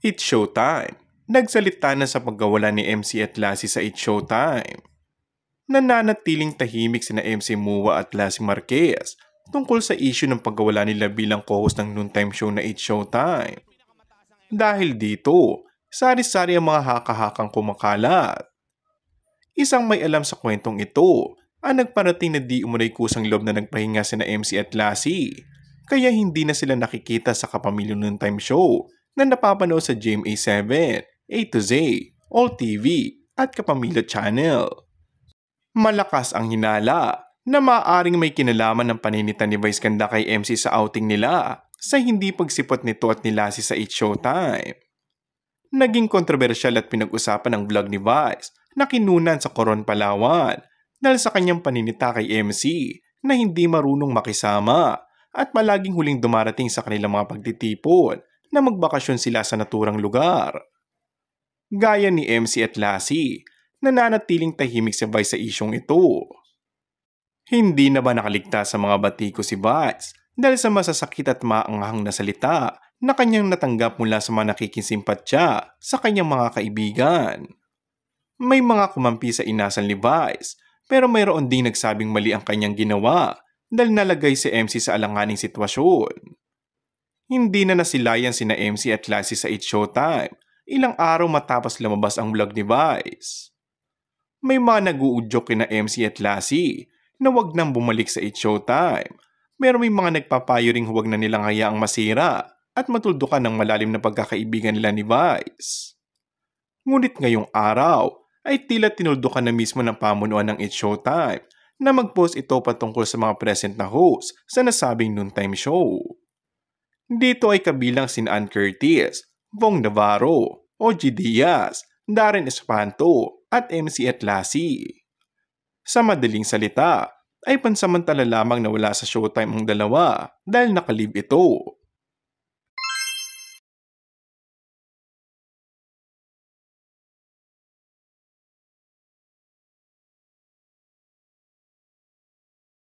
It's Showtime. Nagsalita na sa pagkawala ni MC at Lassie sa It's Showtime. Nananatiling tahimik sina MC Mua at Lassie Marquez tungkol sa issue ng pagkawala nila bilang co-host ng noontime show na It's Showtime. Dahil dito, sari-sari ang mga haka-hakang kumakalat. Isang may alam sa kwentong ito ang nagparating na di umunay kusang loob na nagpahinga sina MC at Lassie, kaya hindi na sila nakikita sa kapamilyang noontime show na napapanood sa GMA7, A to Z, All TV at Kapamilya Channel. Malakas ang hinala na maaaring may kinalaman ng paninita ni Vice Ganda kay MC sa outing nila sa hindi pagsipot nito at ni Lassie sa It's Showtime. Naging kontrobersyal at pinag-usapan ang vlog ni Vice na kinunan sa Coron, Palawan dahil sa kanyang paninita kay MC na hindi marunong makisama at palaging huling dumarating sa kanilang mga pagtitipon na magbakasyon sila sa naturang lugar. Gaya ni MC at Lassie, nananatiling tahimik si Vice sa isyong ito. Hindi na ba nakaligtas sa mga batiko si Vice dahil sa masasakit at maanghang na salita na kanyang natanggap mula sa mga nakikisimpatya sa kanyang mga kaibigan? May mga kumampi sa inasal ni Vice pero mayroon ding nagsabing mali ang kanyang ginawa dahil nalagay si MC sa alanganing sitwasyon. Hindi na nasilayan sina MC at Lassie sa It's Showtime ilang araw matapos lumabas ang vlog ni Vice. May mga nag-uudyok kina MC at Lassie na wag nang bumalik sa It's Showtime, pero may mga nagpapayo ring huwag na nilang hayaang masira at matuldukan ng malalim na pagkakaibigan nila ni Vice. Ngunit ngayong araw ay tila tinuldukan na mismo ng pamunuan ng It's Showtime na mag-post ito patungkol sa mga present na host sa nasabing noontime show. Dito ay kabilang sina Ann Curtis, Bong Navarro, OG Diaz, Darren Espanto at MC at Lassie. Sa madaling salita, ay pansamantala lamang na wala sa Showtime ang dalawa dahil nakalib ito.